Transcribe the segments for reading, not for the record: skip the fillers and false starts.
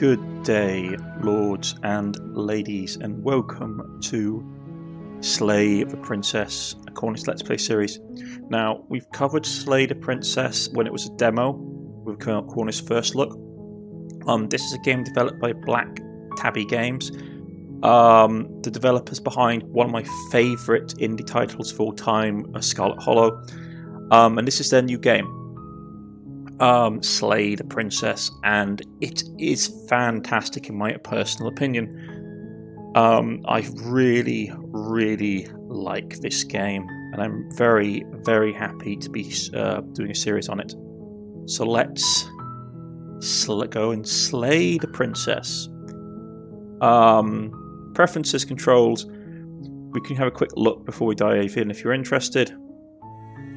Good day, lords and ladies, and welcome to Slay the Princess, a Cornish Let's Play series. Now, we've covered Slay the Princess when it was a demo with Cornish First Look. This is a game developed by Black Tabby Games, the developers behind one of my favourite indie titles of all time, Scarlet Hollow, and this is their new game. Slay the Princess, and it is fantastic in my personal opinion. I really like this game, and I'm very happy to be doing a series on it. So let's go and slay the princess. Preferences, controls, we can have a quick look before we dive in if you're interested.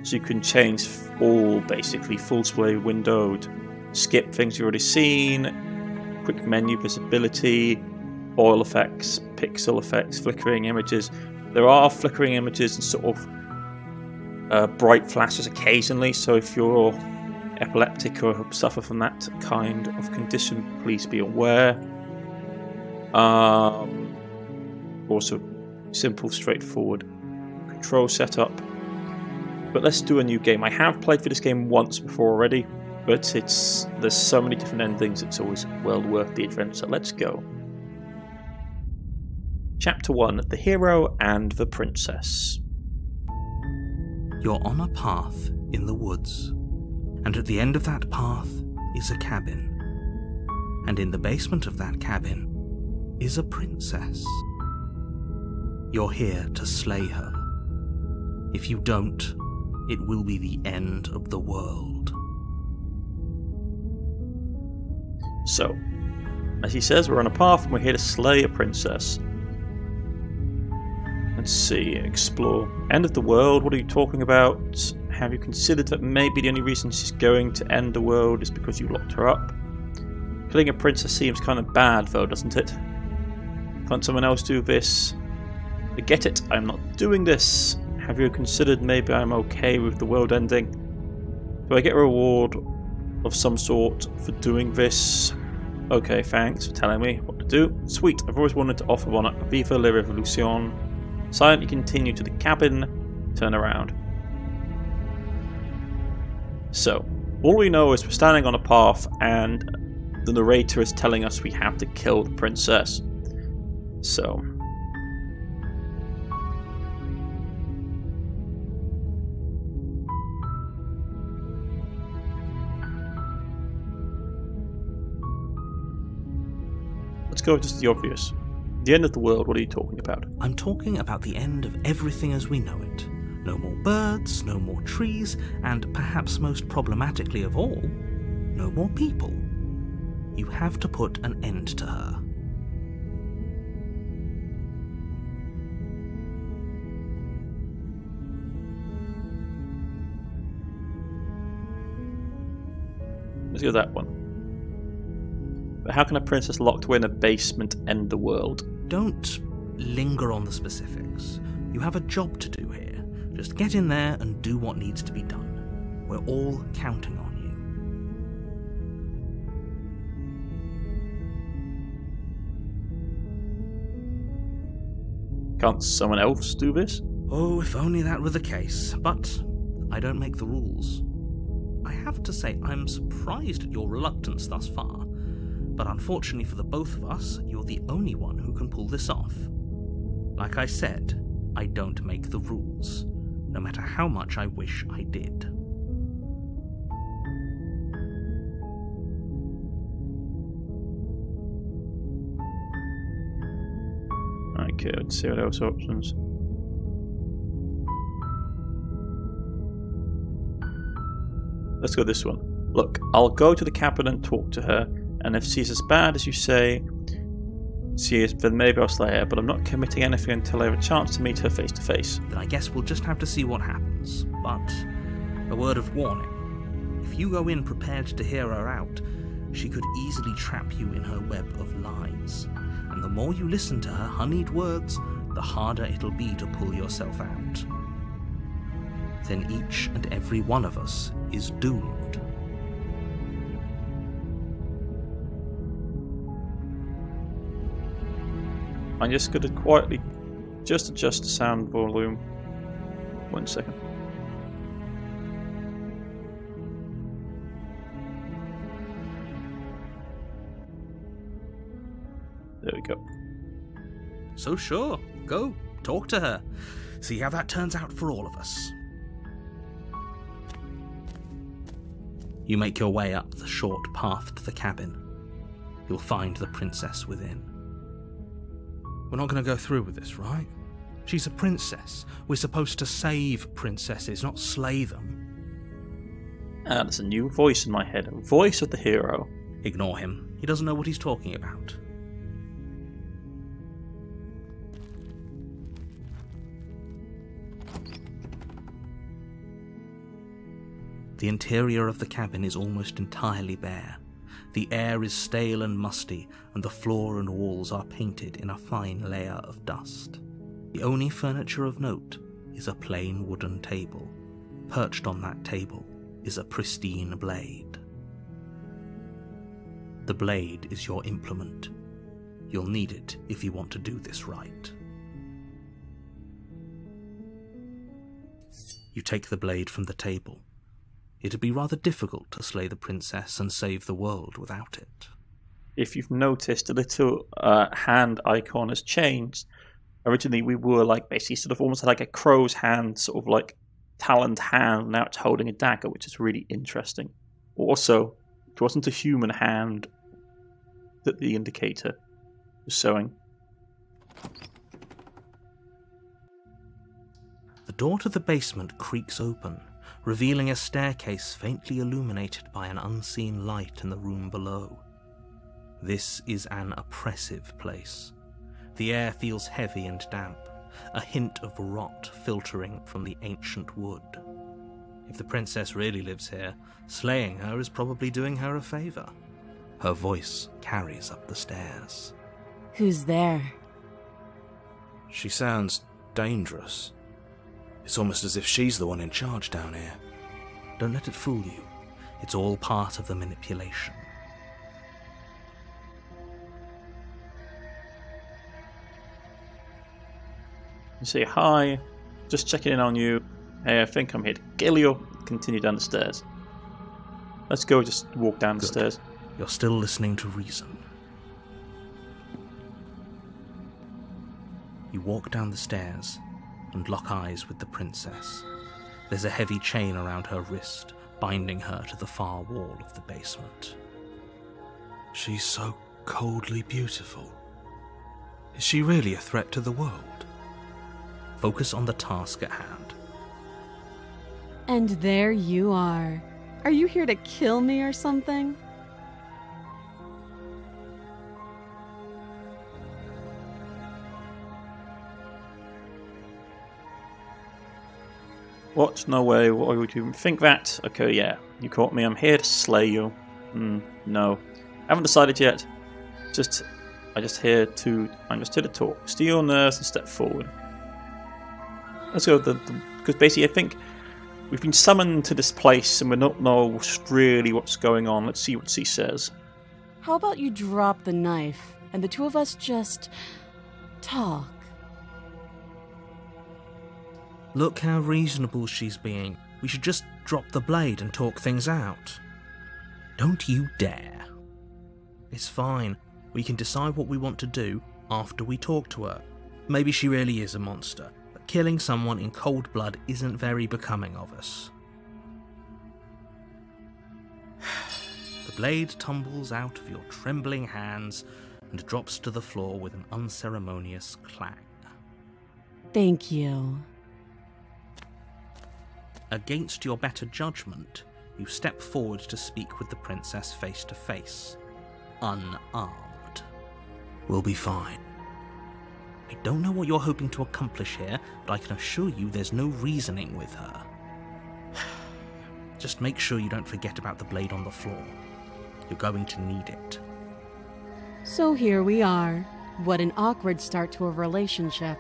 So you can change all, basically, full display windowed, skip things you've already seen, quick menu visibility, oil effects, pixel effects, flickering images. There are flickering images and sort of bright flashes occasionally, so if you're epileptic or suffer from that kind of condition, please be aware. Also, simple, straightforward control setup. But let's do a new game. I have played for this game once before already, but there's so many different endings, it's always well worth the adventure. So let's go. Chapter 1, The Hero and the Princess. You're on a path in the woods, and at the end of that path is a cabin. And in the basement of that cabin is a princess. You're here to slay her. If you don't, it will be the end of the world. So, as he says, we're on a path and we're here to slay a princess. Let's see, explore. End of the world, what are you talking about? Have you considered that maybe the only reason she's going to end the world is because you locked her up? Killing a princess seems kind of bad though, doesn't it? Can't someone else do this? Forget it, I'm not doing this. Have you considered maybe I'm okay with the world ending? Do I get a reward of some sort for doing this? Okay, thanks for telling me what to do. Sweet, I've always wanted to offer one at Viva la Revolution. Silently continue to the cabin, turn around. So, all we know is we're standing on a path and the narrator is telling us we have to kill the princess. So, let's go just the obvious. The end of the world, what are you talking about? I'm talking about the end of everything as we know it. No more birds, no more trees, and perhaps most problematically of all, no more people. You have to put an end to her. Let's go that one. But how can a princess locked away in a basement end the world? Don't linger on the specifics. You have a job to do here. Just get in there and do what needs to be done. We're all counting on you. Can't someone else do this? Oh, if only that were the case. But I don't make the rules. I have to say I'm surprised at your reluctance thus far. But unfortunately for the both of us, you're the only one who can pull this off. Like I said, I don't make the rules, no matter how much I wish I did. Okay, let's see what else options. Let's go this one. Look, I'll go to the cabin and talk to her. And if she's as bad as you say she is, then maybe I'll slay her, but I'm not committing anything until I have a chance to meet her face to face. Then I guess we'll just have to see what happens. But a word of warning. If you go in prepared to hear her out, she could easily trap you in her web of lies. And the more you listen to her honeyed words, the harder it'll be to pull yourself out. Then each and every one of us is doomed. I'm just going to quietly just adjust the sound volume. 1 second. There we go. So sure, go, talk to her. See how that turns out for all of us. You make your way up the short path to the cabin. You'll find the princess within. We're not going to go through with this, right? She's a princess. We're supposed to save princesses, not slay them. There's a new voice in my head. A voice of the hero. Ignore him. He doesn't know what he's talking about. The interior of the cabin is almost entirely bare. The air is stale and musty, and the floor and walls are painted in a fine layer of dust. The only furniture of note is a plain wooden table. Perched on that table is a pristine blade. The blade is your implement. You'll need it if you want to do this right. You take the blade from the table. It'd be rather difficult to slay the princess and save the world without it. If you've noticed, a little hand icon has changed. Originally we were like basically sort of almost like a crow's hand, sort of like taloned hand. Now it's holding a dagger, which is really interesting. Also, it wasn't a human hand that the indicator was showing. The door to the basement creaks open, revealing a staircase faintly illuminated by an unseen light in the room below. This is an oppressive place. The air feels heavy and damp, a hint of rot filtering from the ancient wood. If the princess really lives here, slaying her is probably doing her a favour. Her voice carries up the stairs. Who's there? She sounds dangerous. It's almost as if she's the one in charge down here. Don't let it fool you. It's all part of the manipulation. You say, hi, just checking in on you. Hey, I think I'm here to kill you. Continue down the stairs. Let's go, just walk down the stairs. You're still listening to reason. You walk down the stairs and lock eyes with the princess. There's a heavy chain around her wrist, binding her to the far wall of the basement. She's so coldly beautiful. Is she really a threat to the world? Focus on the task at hand. And there you are. Are you here to kill me or something? What? No way. Why would you think that? Okay, yeah. You caught me. I'm here to slay you. No. Haven't decided yet. I'm just here to talk. Steal your nerves and step forward. Let's go. Because basically, I think we've been summoned to this place and we don't know really what's going on. Let's see what she says. How about you drop the knife and the two of us just talk? Look how reasonable she's being. We should just drop the blade and talk things out. Don't you dare. It's fine. We can decide what we want to do after we talk to her. Maybe she really is a monster, but killing someone in cold blood isn't very becoming of us. The blade tumbles out of your trembling hands and drops to the floor with an unceremonious clang. Thank you. Against your better judgment, you step forward to speak with the princess face to face, unarmed. We'll be fine. I don't know what you're hoping to accomplish here, but I can assure you there's no reasoning with her. Just make sure you don't forget about the blade on the floor. You're going to need it. So here we are. What an awkward start to a relationship.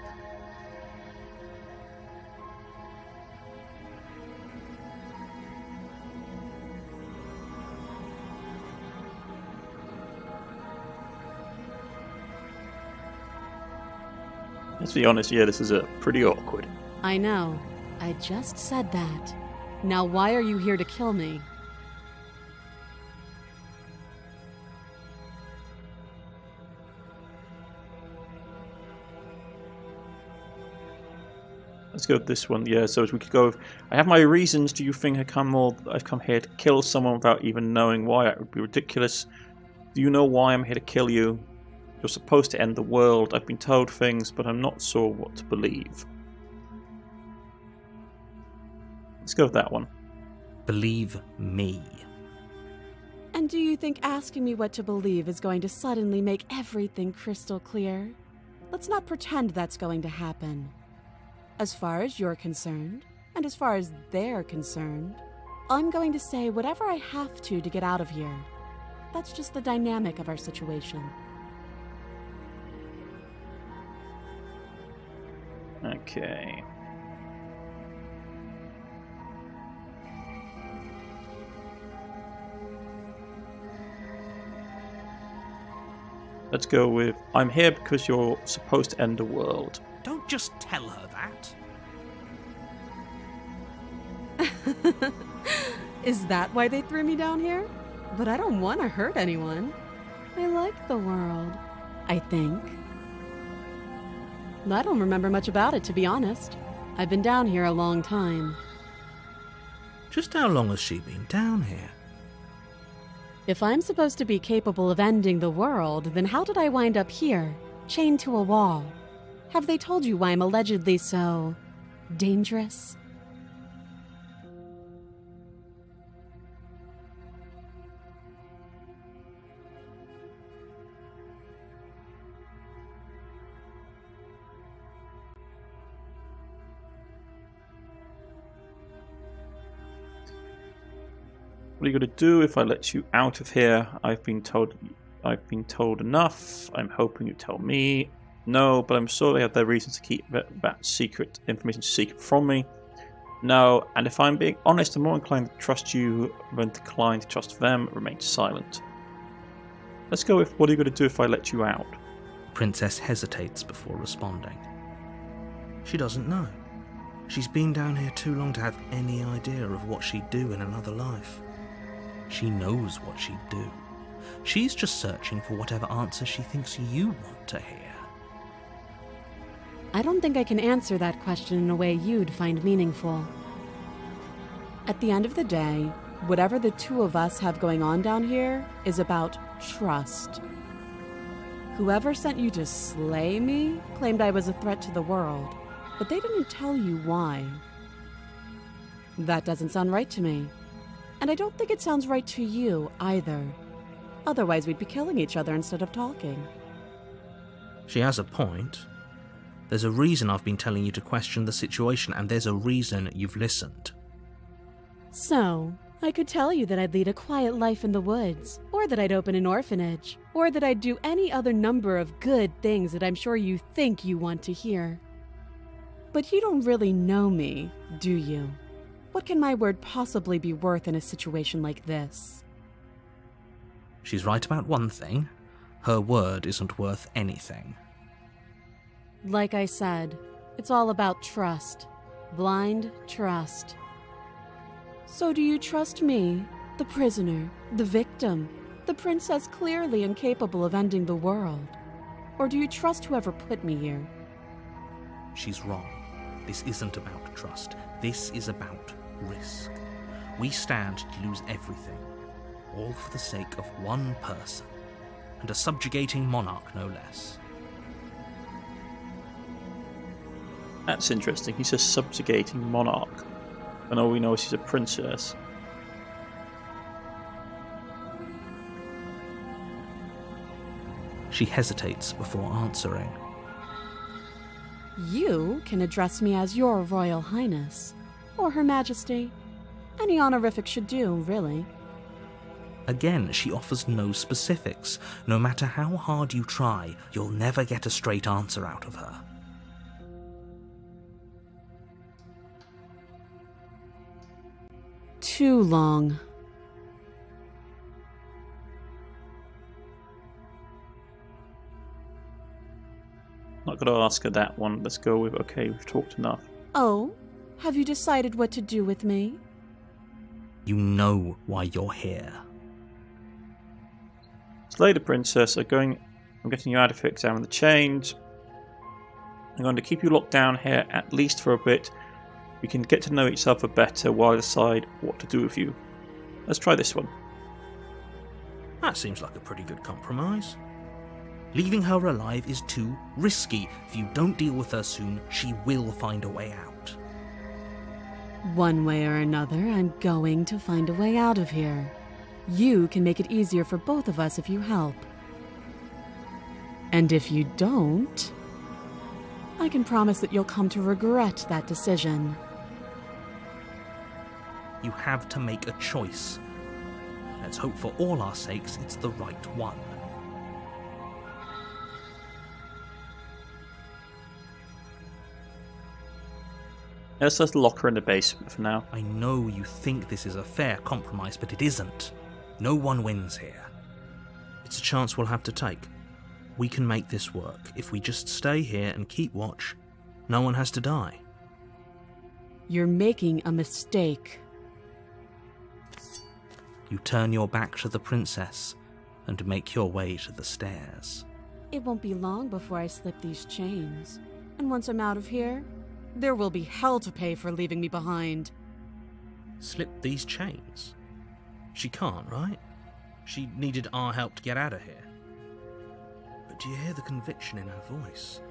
Let's be honest, yeah, this is pretty awkward. I know. I just said that. Now why are you here to kill me? Let's go with this one, yeah, so we could go with, I have my reasons, do you think I've come here to kill someone without even knowing why? It would be ridiculous. Do you know why I'm here to kill you? You're supposed to end the world. I've been told things, but I'm not sure what to believe. Let's go with that one. Believe me. And do you think asking me what to believe is going to suddenly make everything crystal clear? Let's not pretend that's going to happen. As far as you're concerned, and as far as they're concerned, I'm going to say whatever I have to get out of here. That's just the dynamic of our situation. Okay. Let's go with, I'm here because you're supposed to end the world. Don't just tell her that. Is that why they threw me down here? But I don't want to hurt anyone. I like the world, I think. I don't remember much about it, to be honest. I've been down here a long time. Just how long has she been down here? If I'm supposed to be capable of ending the world, then how did I wind up here, chained to a wall? Have they told you why I'm allegedly so dangerous? What are you going to do if I let you out of here? I've been told enough. I'm hoping you tell me. No, but I'm sure they have their reasons to keep that secret information secret from me. No, and if I'm being honest, I'm more inclined to trust you than inclined to trust them. Remain silent. Let's go with, what are you going to do if I let you out? Princess hesitates before responding. She doesn't know. She's been down here too long to have any idea of what she'd do in another life. She knows what she'd do. She's just searching for whatever answer she thinks you want to hear. I don't think I can answer that question in a way you'd find meaningful. At the end of the day, whatever the two of us have going on down here is about trust. Whoever sent you to slay me claimed I was a threat to the world, but they didn't tell you why. That doesn't sound right to me. And I don't think it sounds right to you either. Otherwise we'd be killing each other instead of talking. She has a point. There's a reason I've been telling you to question the situation, and there's a reason you've listened. So, I could tell you that I'd lead a quiet life in the woods, or that I'd open an orphanage, or that I'd do any other number of good things that I'm sure you think you want to hear. But you don't really know me, do you? What can my word possibly be worth in a situation like this? She's right about one thing. Her word isn't worth anything. Like I said, it's all about trust. Blind trust. So do you trust me, the prisoner, the victim, the princess clearly incapable of ending the world? Or do you trust whoever put me here? She's wrong. This isn't about trust. This is about risk. We stand to lose everything, all for the sake of one person, and a subjugating monarch no less. That's interesting. He says subjugating monarch. And all we know is she's a princess. She hesitates before answering. You can address me as Your Royal Highness, or Her Majesty. Any honorific should do, really. Again, she offers no specifics. No matter how hard you try, you'll never get a straight answer out of her. Too long. Not going to ask her that one. Let's go with, okay, we've talked enough. Oh, have you decided what to do with me? You know why you're here. Slay the princess. I'm getting you out of here, examine the chains. I'm going to keep you locked down here at least for a bit. We can get to know each other better while I decide what to do with you. Let's try this one. That seems like a pretty good compromise. Leaving her alive is too risky. If you don't deal with her soon, she will find a way out. One way or another, I'm going to find a way out of here. You can make it easier for both of us if you help. And if you don't, I can promise that you'll come to regret that decision. You have to make a choice. Let's hope for all our sakes it's the right one. Let's just lock her in the basement for now. I know you think this is a fair compromise, but it isn't. No one wins here. It's a chance we'll have to take. We can make this work. If we just stay here and keep watch, no one has to die. You're making a mistake. You turn your back to the princess and make your way to the stairs. It won't be long before I slip these chains. And once I'm out of here, there will be hell to pay for leaving me behind. Slip these chains? She can't, right? She needed our help to get out of here. But do you hear the conviction in her voice?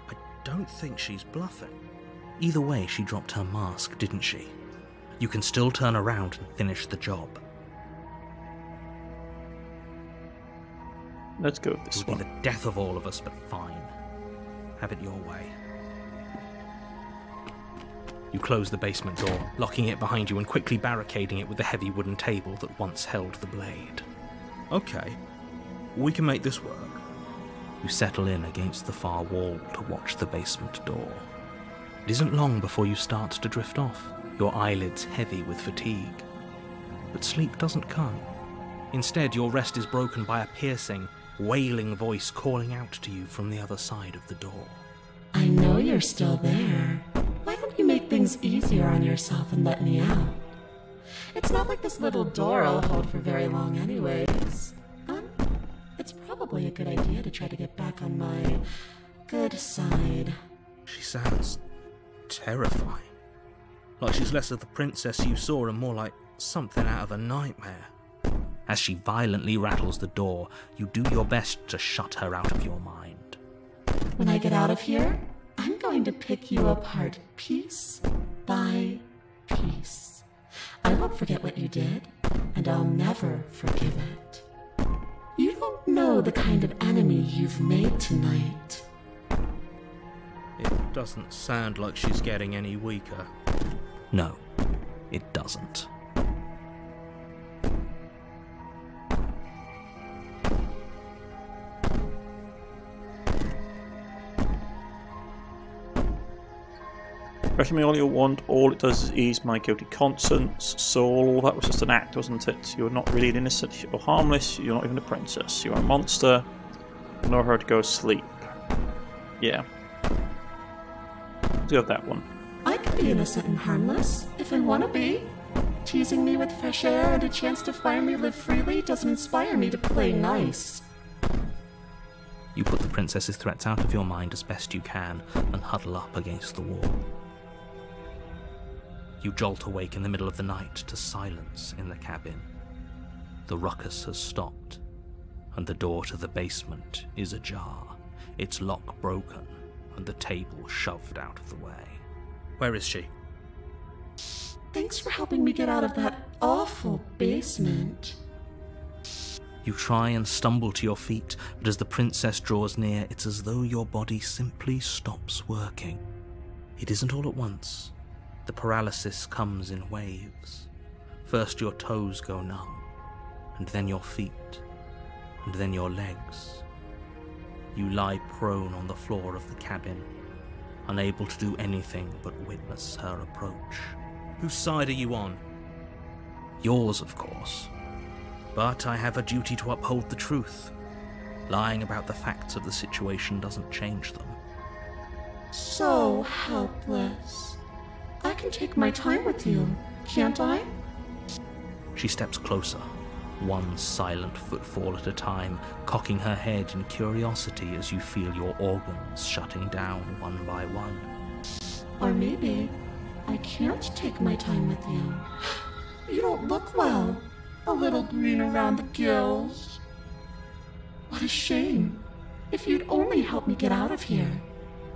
I don't think she's bluffing. Either way, she dropped her mask, didn't she? You can still turn around and finish the job. Let's go with this It'll one. be the death of all of us, but fine. Have it your way. You close the basement door, locking it behind you and quickly barricading it with the heavy wooden table that once held the blade. Okay, we can make this work. You settle in against the far wall to watch the basement door. It isn't long before you start to drift off, your eyelids heavy with fatigue. But sleep doesn't come. Instead, your rest is broken by a piercing, wailing voice calling out to you from the other side of the door. I know you're still there. Why don't you make things easier on yourself and let me out? It's not like this little door I'll hold for very long anyways. It's probably a good idea to try to get back on my good side. She sounds terrifying. Like she's less of the princess you saw and more like something out of a nightmare. As she violently rattles the door, you do your best to shut her out of your mind. When I get out of here, I'm going to pick you apart piece by piece. I won't forget what you did, and I'll never forgive it. You don't know the kind of enemy you've made tonight. It doesn't sound like she's getting any weaker. No, it doesn't. Pressure me all you want, all it does is ease my guilty conscience. Saul, that was just an act, wasn't it? You're not really an innocent, you're harmless, you're not even a princess. You're a monster. You know how to go to sleep. Yeah. Let's go with that one. I can be innocent and harmless, if I want to be. Teasing me with fresh air and a chance to finally live freely doesn't inspire me to play nice. You put the princess's threats out of your mind as best you can and huddle up against the wall. You jolt awake in the middle of the night to silence in the cabin. The ruckus has stopped, and the door to the basement is ajar, its lock broken, and the table shoved out of the way. Where is she? Thanks for helping me get out of that awful basement. You try and stumble to your feet, but as the princess draws near, it's as though your body simply stops working. It isn't all at once. The paralysis comes in waves. First your toes go numb, and then your feet, and then your legs. You lie prone on the floor of the cabin, unable to do anything but witness her approach. Whose side are you on? Yours, of course. But I have a duty to uphold the truth. Lying about the facts of the situation doesn't change them. So helpless. I can take my time with you, can't I? She steps closer, one silent footfall at a time, cocking her head in curiosity as you feel your organs shutting down one by one. Or maybe I can't take my time with you. You don't look well. A little green around the gills. What a shame. If you'd only help me get out of here,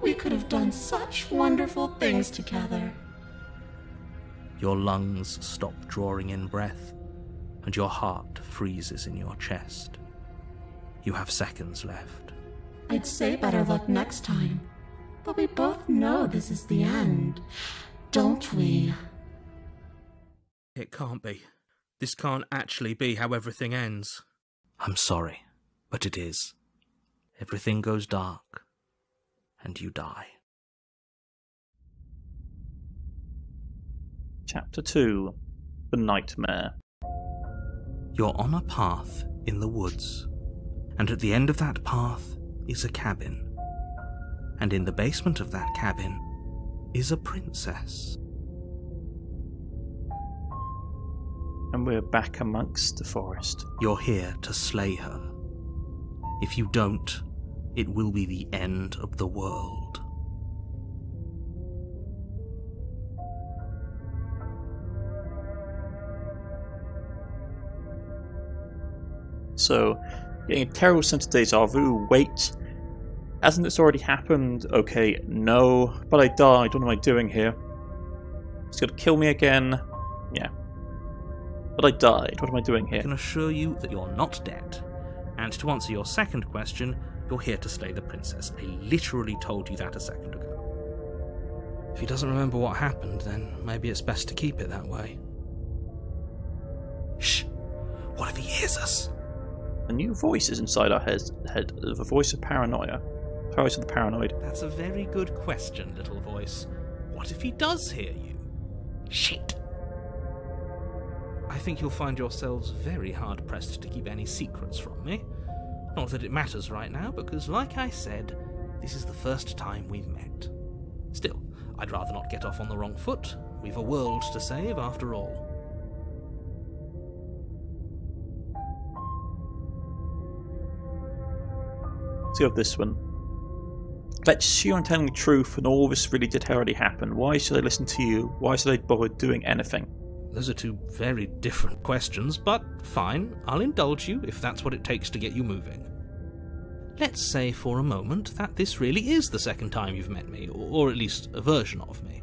we could have done such wonderful things together. Your lungs stop drawing in breath, and your heart freezes in your chest. You have seconds left. I'd say better luck next time, but we both know this is the end, don't we? It can't be. This can't actually be how everything ends. I'm sorry, but it is. Everything goes dark, and you die. Chapter 2. The Nightmare. You're on a path in the woods, and at the end of that path is a cabin. And in the basement of that cabin is a princess. And we're back amongst the forest. You're here to slay her. If you don't, it will be the end of the world. So, getting a terrible sense of deja vu. Wait, hasn't this already happened? Okay, no, but I died. What am I doing here? It's gonna kill me again. Yeah. But I died. What am I doing here? I can assure you that you're not dead. And to answer your second question, you're here to slay the princess. I literally told you that a second ago. If he doesn't remember what happened, then maybe it's best to keep it that way. Shh! What if he hears us? A new voice is inside our head. The voice of paranoia. Voice of the paranoid. That's a very good question, little voice. What if he does hear you? Shit! I think you'll find yourselves very hard-pressed to keep any secrets from me. Not that it matters right now, because like I said, this is the first time we've met. Still, I'd rather not get off on the wrong foot. We've a world to save, after all. Let's go with this one. Let's assume I'm telling the truth and all this really did already happen. Why should I listen to you? Why should I bother doing anything? Those are two very different questions, but fine, I'll indulge you if that's what it takes to get you moving. Let's say for a moment that this really is the second time you've met me, or at least a version of me.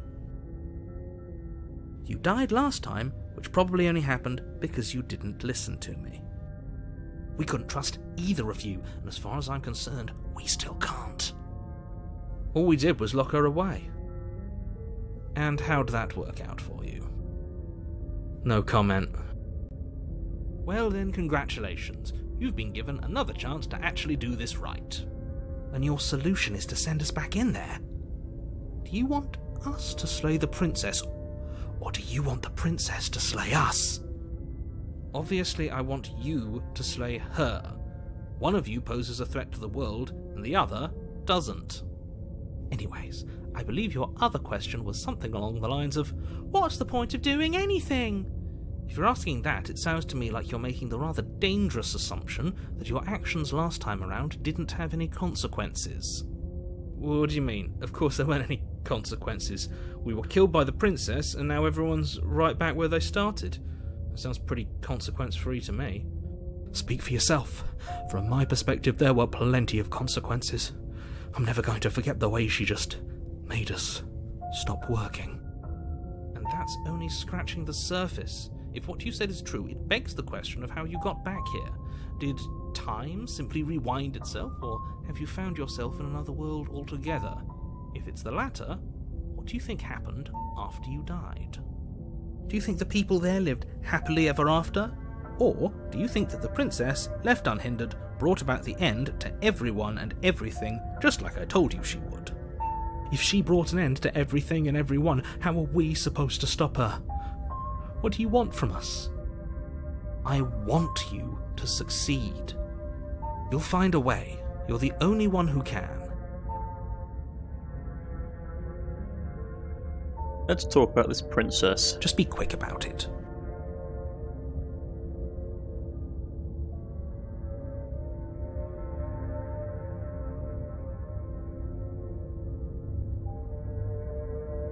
You died last time, which probably only happened because you didn't listen to me. We couldn't trust either of you, and as far as I'm concerned, we still can't. All we did was lock her away. And how'd that work out for you? No comment. Well then, congratulations. You've been given another chance to actually do this right. And your solution is to send us back in there. Do you want us to slay the princess, or do you want the princess to slay us? Obviously, I want you to slay her. One of you poses a threat to the world, and the other doesn't. Anyways, I believe your other question was something along the lines of, what's the point of doing anything? If you're asking that, it sounds to me like you're making the rather dangerous assumption that your actions last time around didn't have any consequences. What do you mean? Of course there weren't any consequences. We were killed by the princess, and now everyone's right back where they started. That sounds pretty consequence-free to me. Speak for yourself. From my perspective, there were plenty of consequences. I'm never going to forget the way she just made us stop working. And that's only scratching the surface. If what you said is true, it begs the question of how you got back here. Did time simply rewind itself, or have you found yourself in another world altogether? If it's the latter, what do you think happened after you died? Do you think the people there lived happily ever after? Or do you think that the princess, left unhindered, brought about the end to everyone and everything, just like I told you she would? If she brought an end to everything and everyone, how are we supposed to stop her? What do you want from us? I want you to succeed. You'll find a way. You're the only one who can. Let's talk about this princess. Just be quick about it.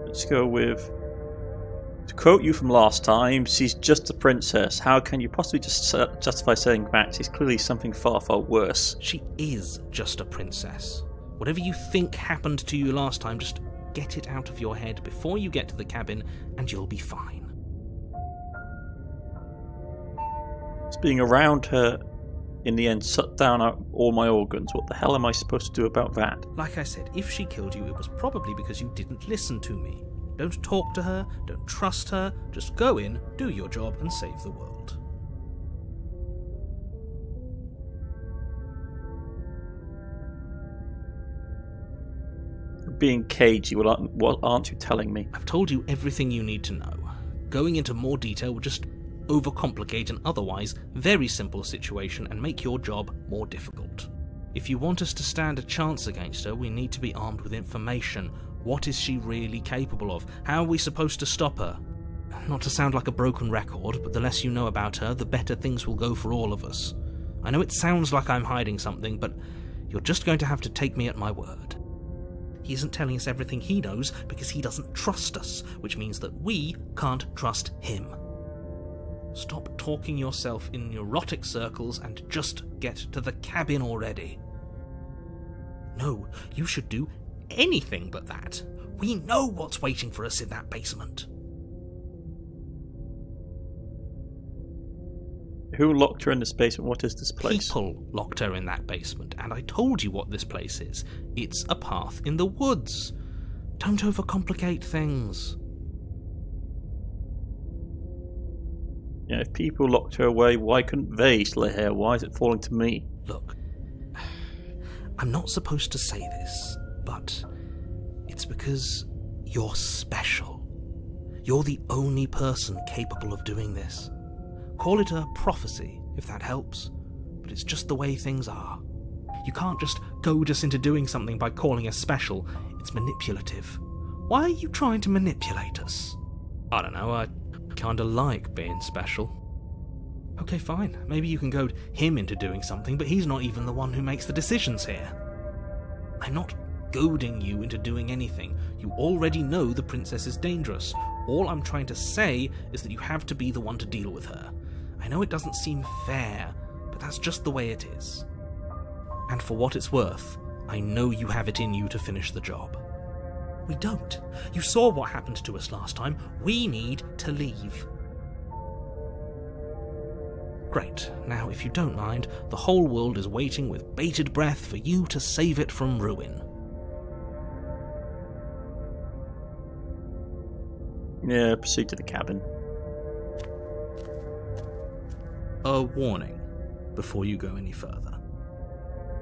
Let's go with, to quote you from last time, she's just a princess. How can you possibly just justify saying that? She's clearly something far, far worse. She is just a princess. Whatever you think happened to you last time, just get it out of your head before you get to the cabin and you'll be fine. Just being around her in the end shut down all my organs. What the hell am I supposed to do about that? Like I said, if she killed you, it was probably because you didn't listen to me. Don't talk to her, don't trust her, just go in, do your job and save the world. Being cagey, what aren't you telling me? I've told you everything you need to know. Going into more detail would just overcomplicate an otherwise very simple situation and make your job more difficult. If you want us to stand a chance against her, we need to be armed with information. What is she really capable of? How are we supposed to stop her? Not to sound like a broken record, but the less you know about her, the better things will go for all of us. I know it sounds like I'm hiding something, but you're just going to have to take me at my word. He isn't telling us everything he knows because he doesn't trust us, which means that we can't trust him. Stop talking yourself in neurotic circles and just get to the cabin already. No, you should do anything but that. We know what's waiting for us in that basement. Who locked her in this basement? What is this place? People locked her in that basement, and I told you what this place is. It's a path in the woods. Don't overcomplicate things. Yeah, if people locked her away, why couldn't they slay her? Why is it falling to me? Look, I'm not supposed to say this, but it's because you're special. You're the only person capable of doing this. Call it a prophecy, if that helps, but it's just the way things are. You can't just goad us into doing something by calling us special. It's manipulative. Why are you trying to manipulate us? I don't know, I kinda like being special. Okay, fine, maybe you can goad him into doing something, but he's not even the one who makes the decisions here. I'm not goading you into doing anything. You already know the princess is dangerous. All I'm trying to say is that you have to be the one to deal with her. I know it doesn't seem fair, but that's just the way it is. And for what it's worth, I know you have it in you to finish the job. We don't. You saw what happened to us last time. We need to leave. Great. Now, if you don't mind, the whole world is waiting with bated breath for you to save it from ruin. Yeah, proceed to the cabin. A warning before you go any further.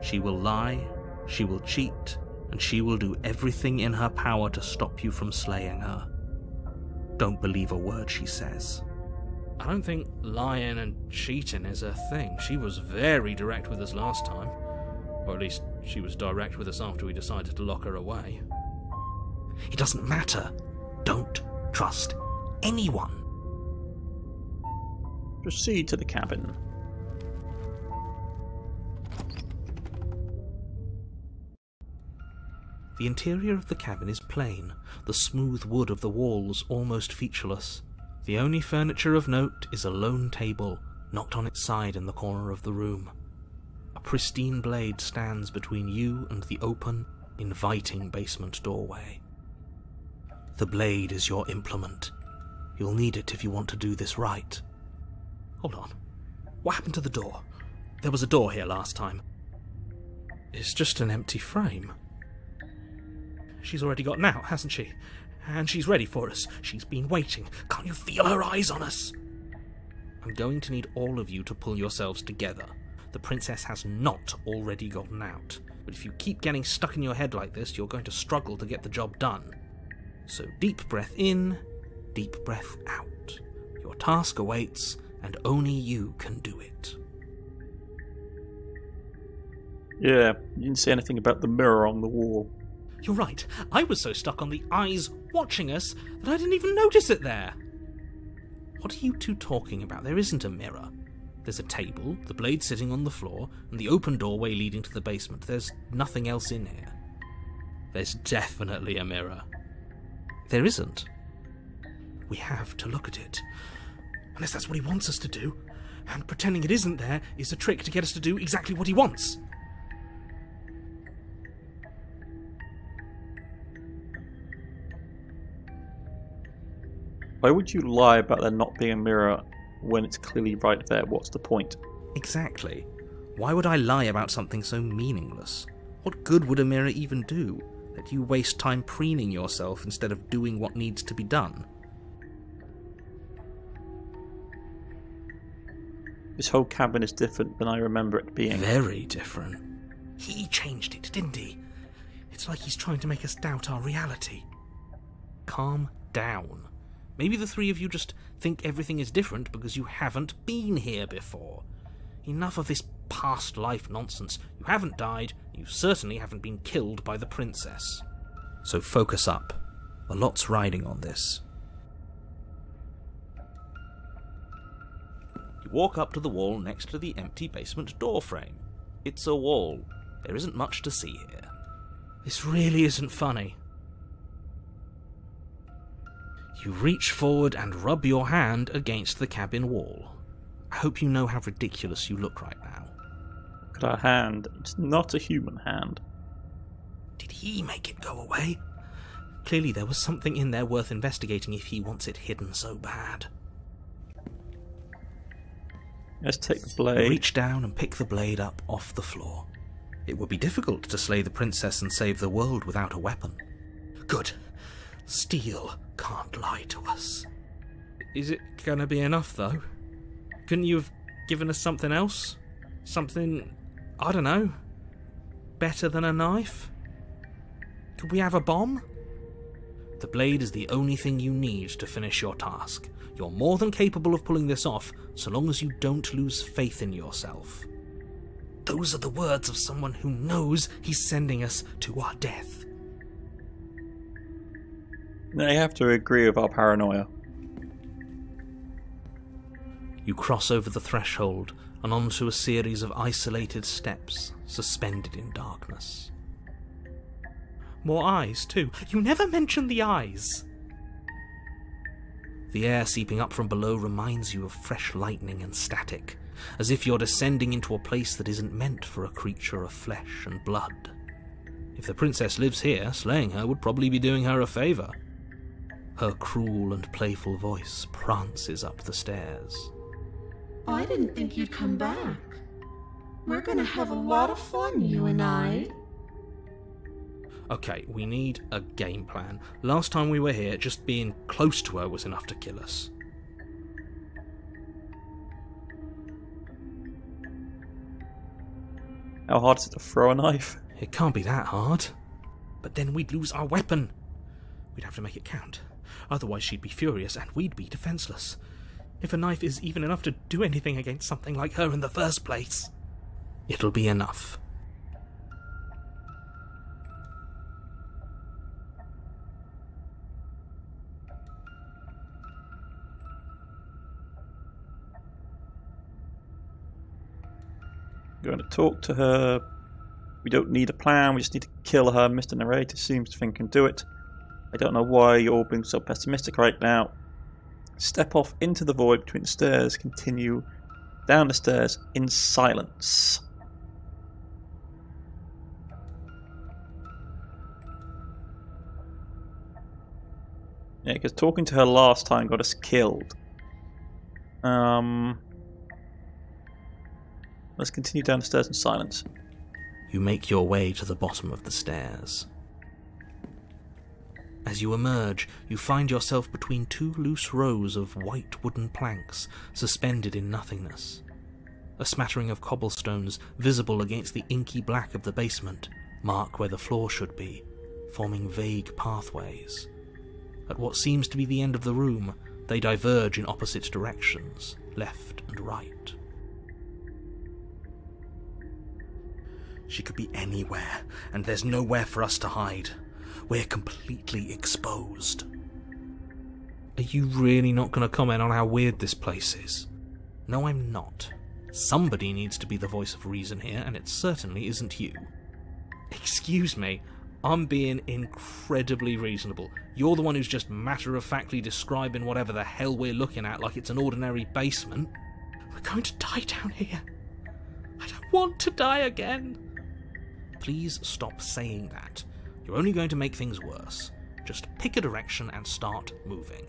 She will lie, she will cheat, and she will do everything in her power to stop you from slaying her. Don't believe a word she says. I don't think lying and cheating is her thing. She was very direct with us last time. Or at least she was direct with us after we decided to lock her away. It doesn't matter. Don't trust anyone. Proceed to the cabin. The interior of the cabin is plain, the smooth wood of the walls almost featureless. The only furniture of note is a lone table, knocked on its side in the corner of the room. A pristine blade stands between you and the open, inviting basement doorway. The blade is your implement. You'll need it if you want to do this right. Hold on. What happened to the door? There was a door here last time. It's just an empty frame. She's already gotten out, hasn't she? And she's ready for us. She's been waiting. Can't you feel her eyes on us? I'm going to need all of you to pull yourselves together. The princess has not already gotten out. But if you keep getting stuck in your head like this, you're going to struggle to get the job done. So deep breath in, deep breath out. Your task awaits, and only you can do it. Yeah, you didn't say anything about the mirror on the wall. You're right. I was so stuck on the eyes watching us that I didn't even notice it there. What are you two talking about? There isn't a mirror. There's a table, the blade sitting on the floor, and the open doorway leading to the basement. There's nothing else in here. There's definitely a mirror. There isn't. We have to look at it. Unless that's what he wants us to do. And pretending it isn't there is a trick to get us to do exactly what he wants. Why would you lie about there not being a mirror when it's clearly right there? What's the point? Exactly. Why would I lie about something so meaningless? What good would a mirror even do? That you waste time preening yourself instead of doing what needs to be done? This whole cabin is different than I remember it being. Very different. He changed it, didn't he? It's like he's trying to make us doubt our reality. Calm down. Maybe the three of you just think everything is different because you haven't been here before. Enough of this past life nonsense. You haven't died, you certainly haven't been killed by the princess. So focus up. A lot's riding on this. You walk up to the wall next to the empty basement door frame. It's a wall. There isn't much to see here. This really isn't funny. You reach forward and rub your hand against the cabin wall. I hope you know how ridiculous you look right now. Look at our hand. It's not a human hand. Did he make it go away? Clearly there was something in there worth investigating if he wants it hidden so bad. Let's take the blade. You reach down and pick the blade up off the floor. It would be difficult to slay the princess and save the world without a weapon. Good. Steel can't lie to us. Is it gonna be enough, though? Couldn't you have given us something else? Something, I don't know, better than a knife? Could we have a bomb? The blade is the only thing you need to finish your task. You're more than capable of pulling this off, so long as you don't lose faith in yourself. Those are the words of someone who knows he's sending us to our death. I have to agree with our paranoia. You cross over the threshold and onto a series of isolated steps, suspended in darkness. More eyes, too. You never mention the eyes. The air seeping up from below reminds you of fresh lightning and static, as if you're descending into a place that isn't meant for a creature of flesh and blood. If the princess lives here, slaying her would probably be doing her a favour. Her cruel and playful voice prances up the stairs. I didn't think you'd come back. We're gonna have a lot of fun, you and I. Okay, we need a game plan. Last time we were here, just being close to her was enough to kill us. How hard is it to throw a knife? It can't be that hard. But then we'd lose our weapon. We'd have to make it count. Otherwise she'd be furious and we'd be defenseless. If a knife is even enough to do anything against something like her in the first place, it'll be enough. Going to talk to her. We don't need a plan, we just need to kill her. Mr. Narrator seems to think can do it. I don't know why you're all being so pessimistic right now. Step off into the void between the stairs, continue down the stairs in silence. Yeah, because talking to her last time got us killed. Let's continue down the stairs in silence. You make your way to the bottom of the stairs. As you emerge, you find yourself between two loose rows of white wooden planks suspended in nothingness. A smattering of cobblestones, visible against the inky black of the basement, mark where the floor should be, forming vague pathways. At what seems to be the end of the room, they diverge in opposite directions, left and right. She could be anywhere, and there's nowhere for us to hide. We're completely exposed. Are you really not going to comment on how weird this place is? No, I'm not. Somebody needs to be the voice of reason here, and it certainly isn't you. Excuse me, I'm being incredibly reasonable. You're the one who's just matter-of-factly describing whatever the hell we're looking at like it's an ordinary basement. We're going to die down here. I don't want to die again. Please stop saying that. You're only going to make things worse. Just pick a direction and start moving.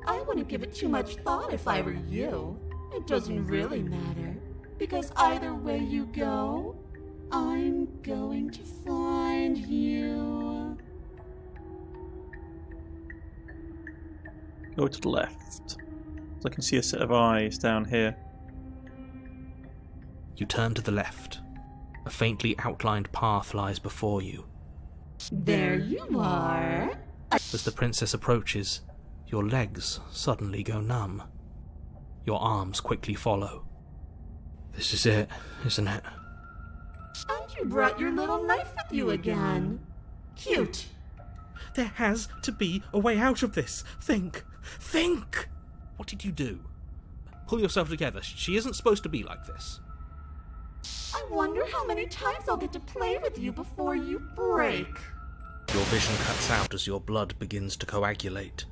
I wouldn't give it too much thought if I were you. It doesn't really matter, because either way you go, I'm going to find you. Go to the left. So I can see a set of eyes down here. You turn to the left. A faintly outlined path lies before you. There you are. As the princess approaches, your legs suddenly go numb. Your arms quickly follow. This is it, isn't it? And you brought your little knife with you again. Cute. There has to be a way out of this. Think! Think! What did you do? Pull yourself together. She isn't supposed to be like this. I wonder how many times I'll get to play with you before you break. Your vision cuts out as your blood begins to coagulate.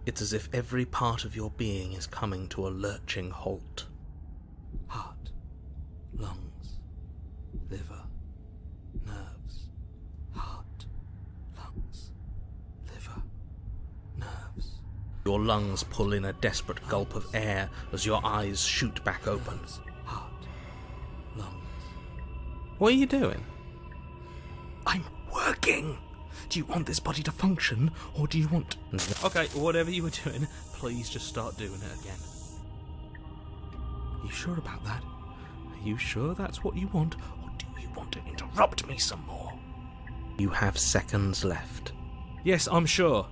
It's as if every part of your being is coming to a lurching halt. Heart, lungs, liver, nerves. Heart, lungs, liver, nerves. Your lungs pull in a desperate gulp of air as your eyes shoot back open. Heart, lungs. What are you doing? I'm working! Do you want this body to function, or do you want... Okay, whatever you were doing, please just start doing it again. You sure about that? Are you sure that's what you want, or do you want to interrupt me some more? You have seconds left. Yes, I'm sure.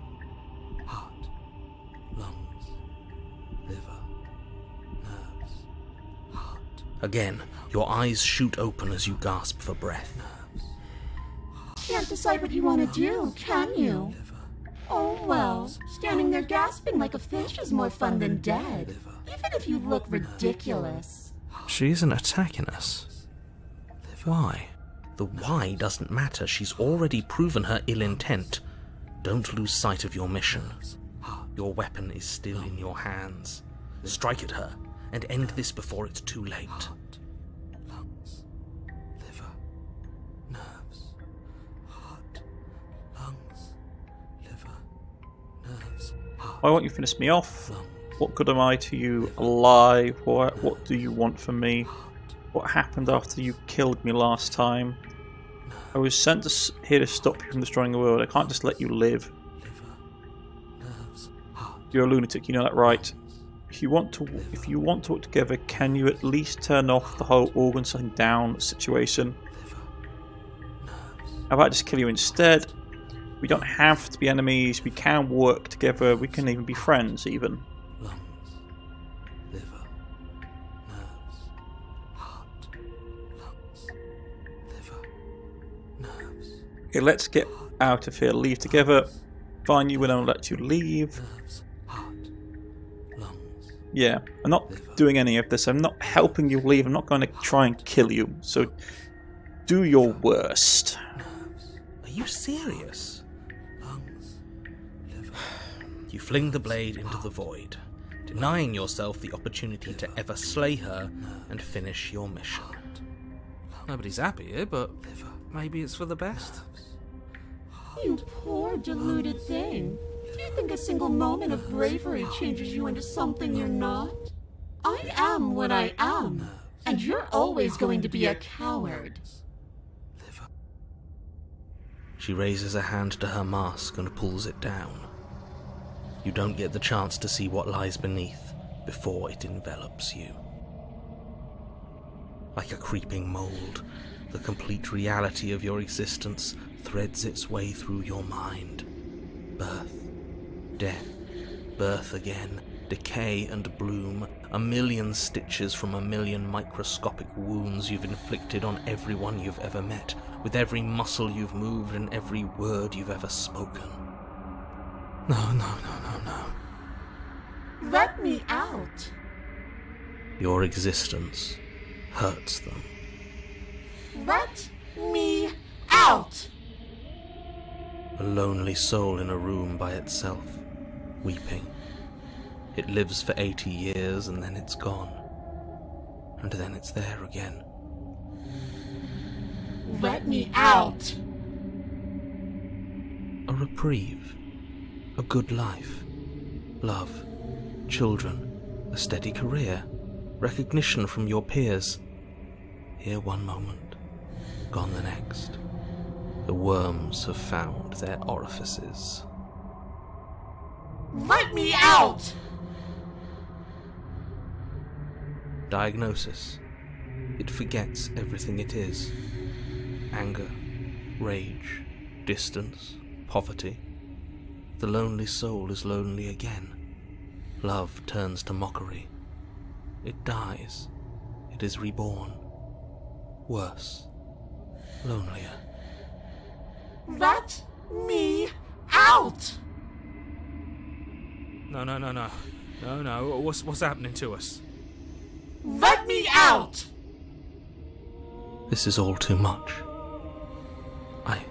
Heart, lungs, liver, nerves, heart. Again, your eyes shoot open as you gasp for breath. Can't decide what you want to do, can you? Oh well, standing there gasping like a fish is more fun than dead, even if you look ridiculous. She isn't attacking us. Why? The why doesn't matter. She's already proven her ill intent. Don't lose sight of your mission. Your weapon is still in your hands. Strike at her and end this before it's too late. Lungs, liver, nerves. Why won't you finish me off? What good am I to you alive? What do you want from me? What happened after you killed me last time? I was sent here to stop you from destroying the world. I can't just let you live. You're a lunatic, you know that, right? If you want to work together, can you at least turn off the whole organ shutting down situation? How about I just kill you instead? We don't have to be enemies, we can work together, we can even be friends even. Lungs, liver, nerves, heart, lungs, liver, nerves. Okay, let's get out of here, leave together. Find you when I'll let you leave. Nerves, heart, lungs. Yeah, I'm not doing any of this, I'm not helping you leave, I'm not going to try and kill you, so do your worst. Are you serious? You fling the blade into the void, denying yourself the opportunity to ever slay her and finish your mission. Nobody's happy here, but maybe it's for the best. You poor deluded thing. Do you think a single moment of bravery changes you into something you're not? I am what I am, and you're always going to be a coward. She raises a hand to her mask and pulls it down. You don't get the chance to see what lies beneath before it envelops you. Like a creeping mold, the complete reality of your existence threads its way through your mind. Birth, death, birth again, decay and bloom, a million stitches from a million microscopic wounds you've inflicted on everyone you've ever met, with every muscle you've moved and every word you've ever spoken. No. Let me out. Your existence hurts them. Let me out. A lonely soul in a room by itself, weeping. It lives for 80 years and then it's gone. And then it's there again. Let me out. A reprieve. A good life. Love. Children. A steady career. Recognition from your peers. Here one moment, gone the next. The worms have found their orifices. Let me out! Diagnosis. It forgets everything it is. Anger, rage, distance, poverty. The lonely soul is lonely again. Love turns to mockery. It dies. It is reborn. Worse. Lonelier. Let me out! No. What's happening to us? Let me out! This is all too much. I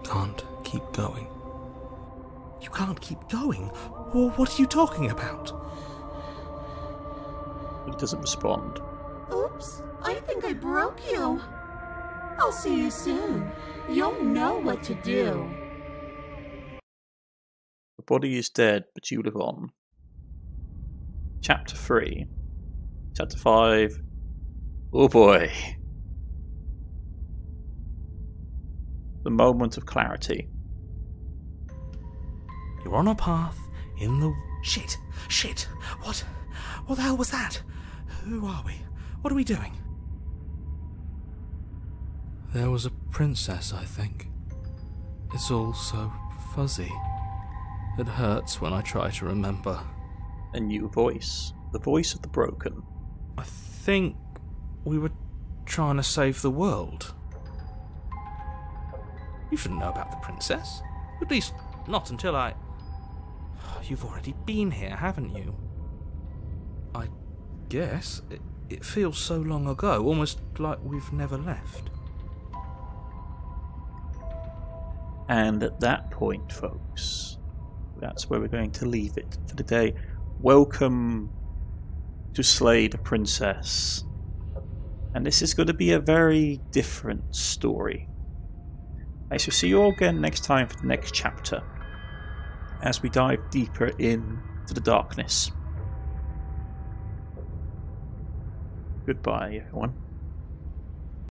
can't keep going. You can't keep going? Well, what are you talking about? He doesn't respond. Oops, I think I broke you. I'll see you soon. You'll know what to do. The body is dead, but you live on. Chapter 3. Chapter 5. Oh boy. The moment of clarity. You're on a path in the... Shit! What the hell was that? Who are we? What are we doing? There was a princess, I think. It's all so fuzzy. It hurts when I try to remember. A new voice. The voice of the broken. I think we were trying to save the world. You shouldn't know about the princess. At least, not until I... You've already been here, haven't you? I guess. It feels so long ago, almost like we've never left. And at that point, folks, that's where we're going to leave it for today. Welcome to Slay the Princess. And this is going to be a very different story. I shall see you all again next time for the next chapter, as we dive deeper into the darkness. Goodbye, everyone.